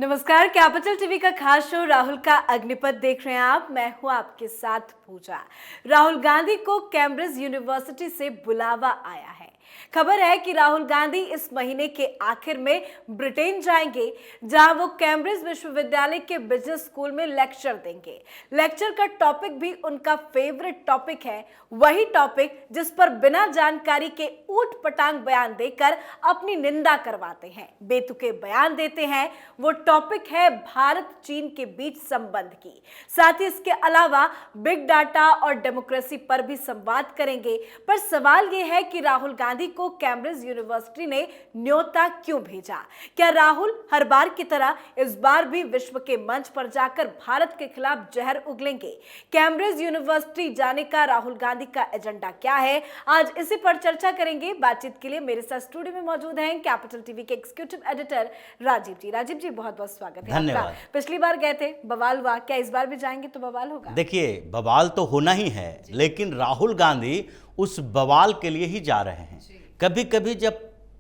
नमस्कार। Capital TV का खास शो राहुल का अग्निपथ देख रहे हैं आप। मैं हूं आपके साथ पूजा। राहुल गांधी को कैम्ब्रिज यूनिवर्सिटी से बुलावा आया है। खबर है कि राहुल गांधी इस महीने के आखिर में ब्रिटेन जाएंगे, जहां वो कैम्ब्रिज विश्वविद्यालय के बिजनेस स्कूल में लेक्चर देंगे। लेक्चर का टॉपिक भी उनका फेवरेट टॉपिक है, वही टॉपिक जिस पर बिना जानकारी के ऊट पटांग बयान देकर अपनी निंदा करवाते हैं, बेतुके बयान देते हैं। वो टॉपिक है भारत चीन के बीच संबंध की। साथ ही इसके अलावा बिग डाटा और डेमोक्रेसी पर भी संवाद करेंगे। पर सवाल यह है कि राहुल गांधी को कैम्ब्रिज यूनिवर्सिटी ने न्योता क्यों भेजा? क्या राहुल हर बार की तरह इस बार भी विश्व के मंच पर जाकर भारत के खिलाफ जहर उगलेंगे? कैम्ब्रिज यूनिवर्सिटी जाने का राहुल गांधी का एजेंडा क्या है? आज इसी पर चर्चा करेंगे। बातचीत के लिए मेरे साथ स्टूडियो में मौजूद हैं कैपिटल टीवी के एग्जीक्यूटिव एडिटर राजीव जी। राजीव जी, बहुत बहुत स्वागत है आपका। पिछली बार गए थे, बवाल हुआ, क्या इस बार भी जाएंगे तो बवाल होगा? देखिए, बवाल तो होना ही है, लेकिन राहुल गांधी उस बवाल के लिए ही जा रहे हैं। कभी कभी जब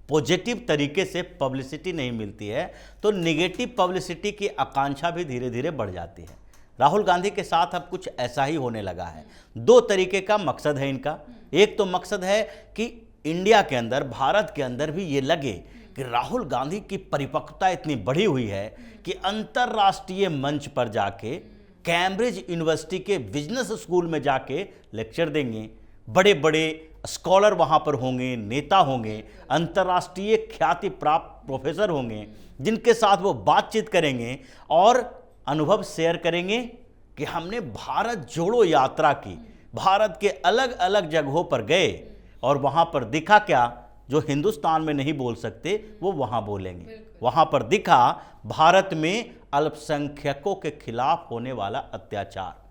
पॉजिटिव तरीके से पब्लिसिटी नहीं मिलती है तो नेगेटिव पब्लिसिटी की आकांक्षा भी धीरे धीरे बढ़ जाती है। राहुल गांधी के साथ अब कुछ ऐसा ही होने लगा है। दो तरीके का मकसद है इनका। एक तो मकसद है कि इंडिया के अंदर, भारत के अंदर भी ये लगे कि राहुल गांधी की परिपक्वता इतनी बढ़ी हुई है कि अंतर्राष्ट्रीय मंच पर जाके कैम्ब्रिज यूनिवर्सिटी के बिजनेस स्कूल में जाके लेक्चर देंगे। बड़े बड़े स्कॉलर वहाँ पर होंगे, नेता होंगे, अंतर्राष्ट्रीय ख्याति प्राप्त प्रोफेसर होंगे, जिनके साथ वो बातचीत करेंगे और अनुभव शेयर करेंगे कि हमने भारत जोड़ो यात्रा की, भारत के अलग अलग जगहों पर गए और वहाँ पर दिखा क्या जो हिंदुस्तान में नहीं बोल सकते वो वहाँ बोलेंगे। वहाँ पर दिखा भारत में अल्पसंख्यकों के खिलाफ होने वाला अत्याचार।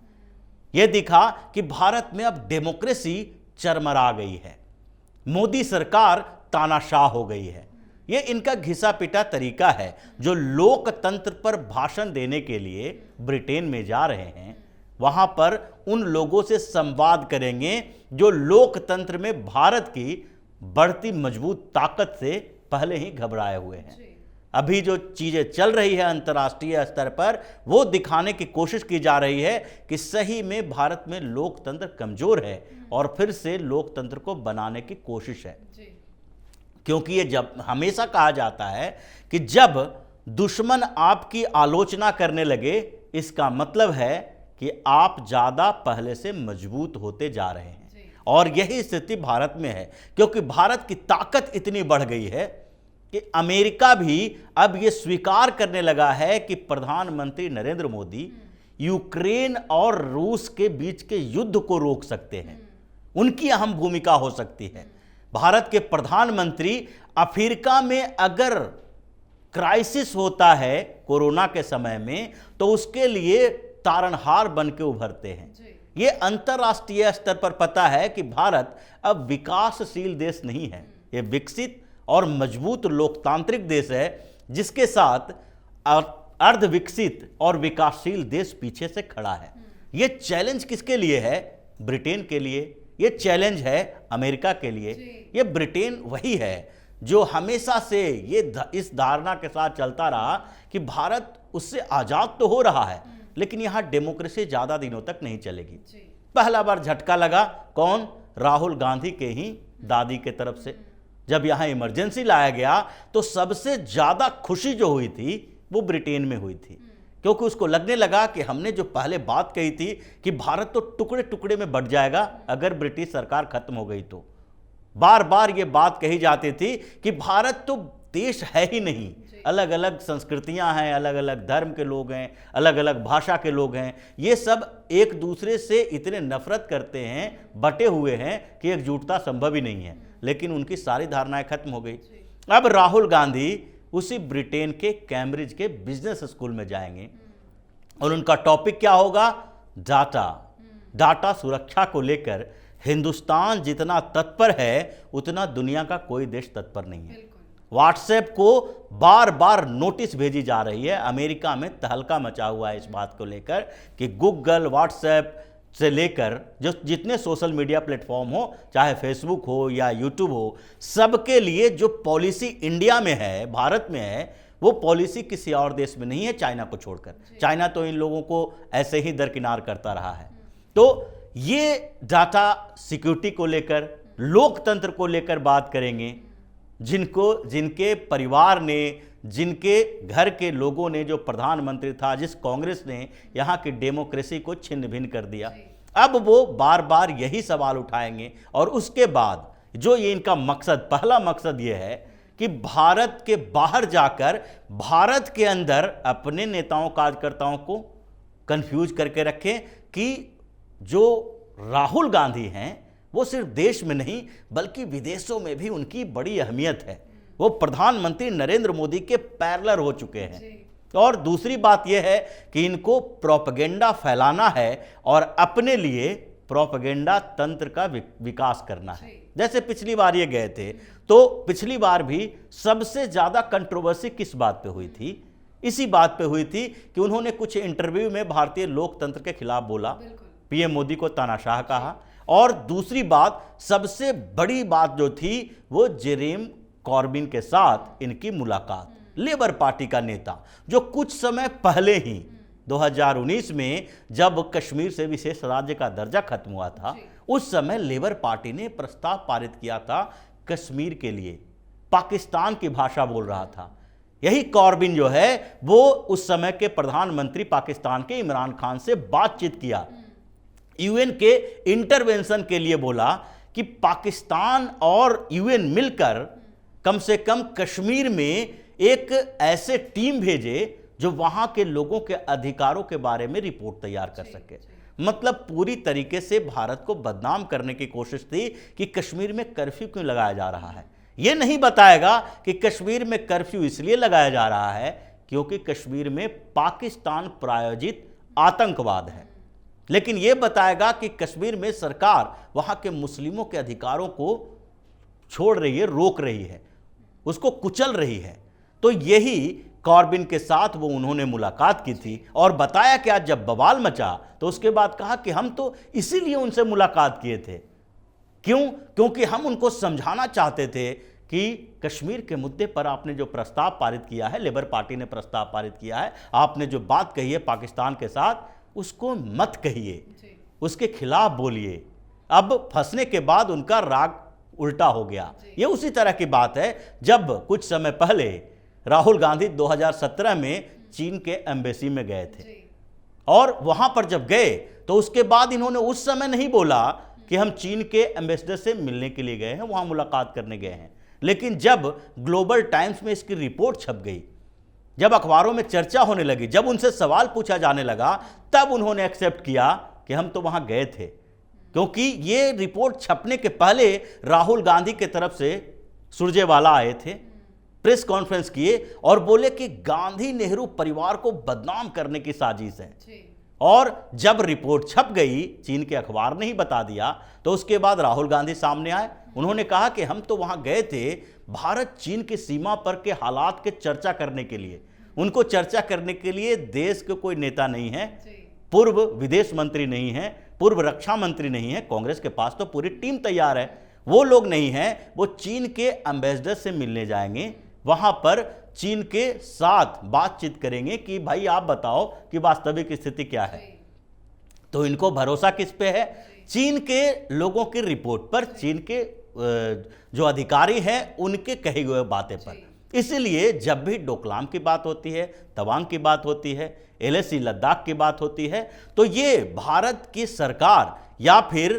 यह दिखा कि भारत में अब डेमोक्रेसी चरमरा गई है, मोदी सरकार तानाशाह हो गई है। यह इनका घिसा पिटा तरीका है जो लोकतंत्र पर भाषण देने के लिए ब्रिटेन में जा रहे हैं। वहां पर उन लोगों से संवाद करेंगे जो लोकतंत्र में भारत की बढ़ती मजबूत ताकत से पहले ही घबराए हुए हैं। अभी जो चीजें चल रही है अंतर्राष्ट्रीय स्तर पर, वो दिखाने की कोशिश की जा रही है कि सही में भारत में लोकतंत्र कमजोर है और फिर से लोकतंत्र को बनाने की कोशिश है। क्योंकि ये जब हमेशा कहा जाता है कि जब दुश्मन आपकी आलोचना करने लगे, इसका मतलब है कि आप ज्यादा पहले से मजबूत होते जा रहे हैं। और यही स्थिति भारत में है, क्योंकि भारत की ताकत इतनी बढ़ गई है कि अमेरिका भी अब यह स्वीकार करने लगा है कि प्रधानमंत्री नरेंद्र मोदी यूक्रेन और रूस के बीच के युद्ध को रोक सकते हैं। उनकी अहम भूमिका हो सकती है। भारत के प्रधानमंत्री अफ्रीका में अगर क्राइसिस होता है कोरोना के समय में, तो उसके लिए तारणहार बन के उभरते हैं। ये अंतर्राष्ट्रीय स्तर पर पता है कि भारत अब विकासशील देश नहीं है, ये विकसित और मजबूत लोकतांत्रिक देश है, जिसके साथ अर्ध विकसित और विकासशील देश पीछे से खड़ा है। यह चैलेंज किसके लिए है? ब्रिटेन के लिए। यह चैलेंज है अमेरिका के लिए। यह ब्रिटेन वही है जो हमेशा से इस धारणा के साथ चलता रहा कि भारत उससे आजाद तो हो रहा है, लेकिन यहां डेमोक्रेसी ज्यादा दिनों तक नहीं चलेगी। पहला बार झटका लगा कौन? राहुल गांधी के ही दादी के तरफ से। जब यहां इमरजेंसी लाया गया तो सबसे ज्यादा खुशी जो हुई थी वो ब्रिटेन में हुई थी, क्योंकि उसको लगने लगा कि हमने जो पहले बात कही थी कि भारत तो टुकड़े टुकड़े में बढ़ जाएगा अगर ब्रिटिश सरकार खत्म हो गई तो। बार बार ये बात कही जाती थी कि भारत तो देश है ही नहीं, अलग अलग संस्कृतियां हैं, अलग अलग धर्म के लोग हैं, अलग अलग भाषा के लोग हैं, ये सब एक दूसरे से इतने नफरत करते हैं, बटे हुए हैं कि एकजुटता संभव ही नहीं है। लेकिन उनकी सारी धारणाएं खत्म हो गई। अब राहुल गांधी उसी ब्रिटेन के कैम्ब्रिज के बिजनेस स्कूल में जाएंगे और उनका टॉपिक क्या होगा? डाटा। डाटा सुरक्षा को लेकर हिंदुस्तान जितना तत्पर है उतना दुनिया का कोई देश तत्पर नहीं है। व्हाट्सएप को बार बार नोटिस भेजी जा रही है। अमेरिका में तहलका मचा हुआ है इस बात को लेकर कि गूगल, व्हाट्सएप से लेकर जो जितने सोशल मीडिया प्लेटफॉर्म हो, चाहे फेसबुक हो या यूट्यूब हो, सबके लिए जो पॉलिसी इंडिया में है, भारत में है, वो पॉलिसी किसी और देश में नहीं है चाइना को छोड़कर। चाइना तो इन लोगों को ऐसे ही दरकिनार करता रहा है। तो ये डाटा सिक्योरिटी को लेकर, लोकतंत्र को लेकर बात करेंगे, जिनके परिवार ने, जिनके घर के लोगों ने, जो प्रधानमंत्री था, जिस कांग्रेस ने यहाँ की डेमोक्रेसी को छिन्न भिन्न कर दिया, अब वो बार बार यही सवाल उठाएंगे। और उसके बाद जो ये इनका मकसद, पहला मकसद ये है कि भारत के बाहर जाकर भारत के अंदर अपने नेताओं कार्यकर्ताओं को कंफ्यूज करके रखें कि जो राहुल गांधी हैं वो सिर्फ देश में नहीं बल्कि विदेशों में भी उनकी बड़ी अहमियत है। वो प्रधानमंत्री नरेंद्र मोदी के पैरेलल हो चुके हैं। और दूसरी बात यह है कि इनको प्रोपेगेंडा फैलाना है और अपने लिए प्रोपेगेंडा तंत्र का विकास करना है। जैसे पिछली बार ये गए थे, तो पिछली बार भी सबसे ज्यादा कंट्रोवर्सी किस बात पे हुई थी? इसी बात पे हुई थी कि उन्होंने कुछ इंटरव्यू में भारतीय लोकतंत्र के खिलाफ बोला, पीएम मोदी को तानाशाह कहा। और दूसरी बात, सबसे बड़ी बात जो थी वो जेरेमी कॉर्बिन के साथ इनकी मुलाकात, लेबर पार्टी का नेता, जो कुछ समय पहले ही 2019 में जब कश्मीर से विशेष राज्य का दर्जा खत्म हुआ था, उस समय लेबर पार्टी ने प्रस्ताव पारित किया था कश्मीर के लिए, पाकिस्तान की भाषा बोल रहा था। यही कॉर्बिन जो है वो उस समय के प्रधानमंत्री पाकिस्तान के इमरान खान से बातचीत किया, यूएन के इंटरवेंशन के लिए बोला कि पाकिस्तान और यूएन मिलकर कम से कम कश्मीर में एक ऐसे टीम भेजे जो वहां के लोगों के अधिकारों के बारे में रिपोर्ट तैयार कर सके। मतलब पूरी तरीके से भारत को बदनाम करने की कोशिश थी कि कश्मीर में कर्फ्यू क्यों लगाया जा रहा है। यह नहीं बताएगा कि कश्मीर में कर्फ्यू इसलिए लगाया जा रहा है क्योंकि कश्मीर में पाकिस्तान प्रायोजित आतंकवाद है, लेकिन यह बताएगा कि कश्मीर में सरकार वहां के मुस्लिमों के अधिकारों को छोड़ रही है, रोक रही है, उसको कुचल रही है। तो यही कॉर्बिन के साथ वो उन्होंने मुलाकात की थी और बताया कि आज जब बवाल मचा तो उसके बाद कहा कि हम तो इसीलिए उनसे मुलाकात किए थे। क्यों? क्योंकि हम उनको समझाना चाहते थे कि कश्मीर के मुद्दे पर आपने जो प्रस्ताव पारित किया है, लेबर पार्टी ने प्रस्ताव पारित किया है, आपने जो बात कही है पाकिस्तान के साथ, उसको मत कहिए, उसके खिलाफ बोलिए। अब फंसने के बाद उनका राग उल्टा हो गया। यह उसी तरह की बात है जब कुछ समय पहले राहुल गांधी 2017 में चीन के एम्बेसी में गए थे और वहां पर जब गए तो उसके बाद इन्होंने उस समय नहीं बोला कि हम चीन के एम्बेसडर से मिलने के लिए गए हैं, वहां मुलाकात करने गए हैं। लेकिन जब ग्लोबल टाइम्स में इसकी रिपोर्ट छप गई, जब अखबारों में चर्चा होने लगी, जब उनसे सवाल पूछा जाने लगा, तब उन्होंने एक्सेप्ट किया कि हम तो वहां गए थे। क्योंकि ये रिपोर्ट छपने के पहले राहुल गांधी की तरफ से सुरजेवाला आए थे, प्रेस कॉन्फ्रेंस किए और बोले कि गांधी नेहरू परिवार को बदनाम करने की साजिश है। और जब रिपोर्ट छप गई, चीन के अखबार ने ही बता दिया, तो उसके बाद राहुल गांधी सामने आए। उन्होंने कहा कि हम तो वहां गए थे भारत चीन की सीमा पर के हालात के चर्चा करने के लिए। उनको चर्चा करने के लिए देश के कोई नेता नहीं है, पूर्व विदेश मंत्री नहीं है, पूर्व रक्षा मंत्री नहीं है, कांग्रेस के पास तो पूरी टीम तैयार है, वो लोग नहीं हैं। वो चीन के एम्बेसडर से मिलने जाएंगे, वहां पर चीन के साथ बातचीत करेंगे कि भाई आप बताओ कि वास्तविक स्थिति क्या है। तो इनको भरोसा किस पे है? चीन के लोगों की रिपोर्ट पर, चीन के जो अधिकारी हैं उनके कहे हुए बातें पर। इसलिए जब भी डोकलाम की बात होती है, तवांग की बात होती है, एलएसी लद्दाख की बात होती है, तो ये भारत की सरकार या फिर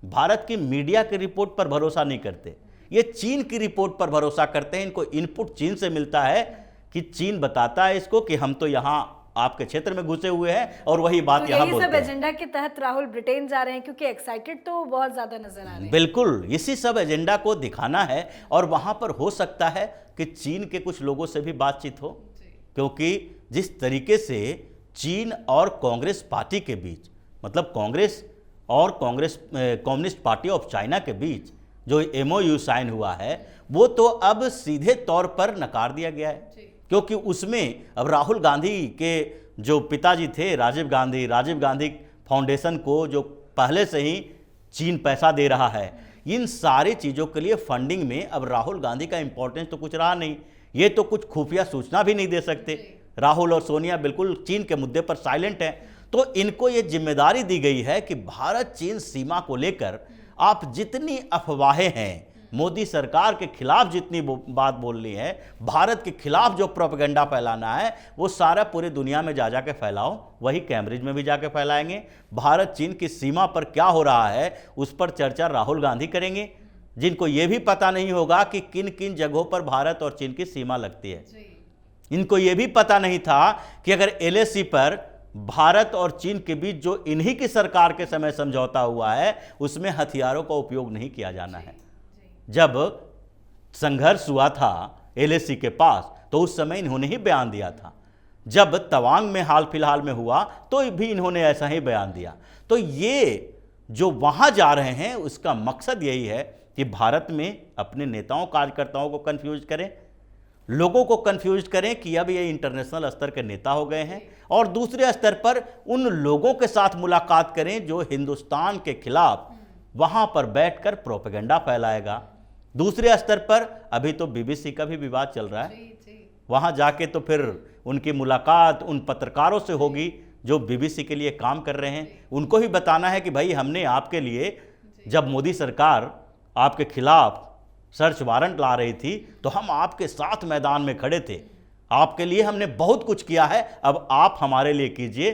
भारत की मीडिया की रिपोर्ट पर भरोसा नहीं करते, ये चीन की रिपोर्ट पर भरोसा करते हैं। इनको इनपुट चीन से मिलता है कि चीन बताता है इसको कि हम तो यहाँ आपके क्षेत्र में घुसे हुए हैं और वही बात तो यहाँ बोलते हैं। सब एजेंडा के तहत राहुल ब्रिटेन जा रहे हैं क्योंकि एक्साइटेड तो बहुत ज्यादा नजर आ रहे हैं। बिल्कुल, इसी सब एजेंडा को दिखाना है और वहां पर हो सकता है कि चीन के कुछ लोगों से भी बातचीत हो, क्योंकि जिस तरीके से चीन और कांग्रेस पार्टी के बीच, मतलब कांग्रेस और कम्युनिस्ट पार्टी ऑफ चाइना के बीच जो एमओयू साइन हुआ है, वो तो अब सीधे तौर पर नकार दिया गया है। क्योंकि उसमें अब राहुल गांधी के जो पिताजी थे राजीव गांधी फाउंडेशन को जो पहले से ही चीन पैसा दे रहा है, इन सारी चीज़ों के लिए फंडिंग में अब राहुल गांधी का इंपॉर्टेंस तो कुछ रहा नहीं, ये तो कुछ खुफिया सूचना भी नहीं दे सकते। राहुल और सोनिया बिल्कुल चीन के मुद्दे पर साइलेंट हैं। तो इनको ये जिम्मेदारी दी गई है कि भारत चीन सीमा को लेकर आप जितनी अफवाहें हैं, मोदी सरकार के खिलाफ जितनी बात बोलनी है, भारत के खिलाफ जो प्रोपेगेंडा फैलाना है, वो सारा पूरी दुनिया में जा के फैलाओ। वही कैम्ब्रिज में भी जाके फैलाएंगे। भारत चीन की सीमा पर क्या हो रहा है उस पर चर्चा राहुल गांधी करेंगे, जिनको ये भी पता नहीं होगा कि किन किन जगहों पर भारत और चीन की सीमा लगती है। इनको ये भी पता नहीं था कि अगर LAC पर भारत और चीन के बीच जो इन्हीं की सरकार के समय समझौता हुआ है, उसमें हथियारों का उपयोग नहीं किया जाना है। जब संघर्ष हुआ था LAC के पास, तो उस समय इन्होंने ही बयान दिया था। जब तवांग में हाल फिलहाल में हुआ तो भी इन्होंने ऐसा ही बयान दिया। तो ये जो वहां जा रहे हैं उसका मकसद यही है कि भारत में अपने नेताओं कार्यकर्ताओं को कंफ्यूज करें, लोगों को कंफ्यूज करें कि अब ये इंटरनेशनल स्तर के नेता हो गए हैं, और दूसरे स्तर पर उन लोगों के साथ मुलाकात करें जो हिंदुस्तान के खिलाफ वहां पर बैठकर प्रोपेगेंडा फैलाएगा। दूसरे स्तर पर अभी तो BBC का भी विवाद चल रहा है, वहां जाके तो फिर उनकी मुलाकात उन पत्रकारों से होगी जो BBC के लिए काम कर रहे हैं। उनको ही बताना है कि भाई हमने आपके लिए, जब मोदी सरकार आपके खिलाफ सर्च वारंट ला रही थी तो हम आपके साथ मैदान में खड़े थे, आपके लिए हमने बहुत कुछ किया है, अब आप हमारे लिए कीजिए।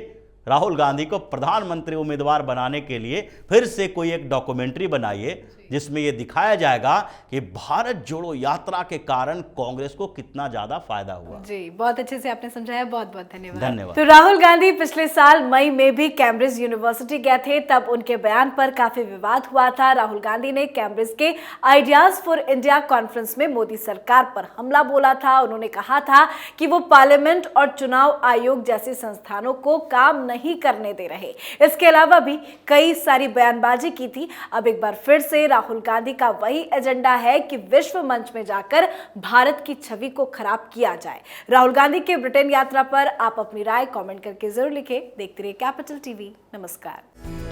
राहुल गांधी को प्रधानमंत्री उम्मीदवार बनाने के लिए फिर से कोई एक डॉक्यूमेंट्री बनाइए जिसमें यह दिखाया जाएगा कि भारत जोड़ो यात्रा के कारण कांग्रेस को कितना ज्यादा फायदा हुआ। जी, बहुत अच्छे से आपने समझाया, बहुत बहुत धन्यवाद। धन्यवाद। तो राहुल गांधी पिछले साल मई में भी कैम्ब्रिज यूनिवर्सिटी गए थे, तब उनके बयान पर काफी विवाद हुआ था। राहुल गांधी ने कैम्ब्रिज के आइडियाज फॉर इंडिया कॉन्फ्रेंस में मोदी सरकार पर हमला बोला था। उन्होंने कहा था कि वो पार्लियामेंट और चुनाव आयोग जैसे संस्थानों को काम नहीं करने दे रहे। इसके अलावा भी कई सारी बयानबाजी की थी। अब एक बार फिर से राहुल गांधी का वही एजेंडा है कि विश्व मंच में जाकर भारत की छवि को खराब किया जाए। राहुल गांधी के ब्रिटेन यात्रा पर आप अपनी राय कमेंट करके जरूर लिखें। देखते रहिए कैपिटल टीवी। नमस्कार।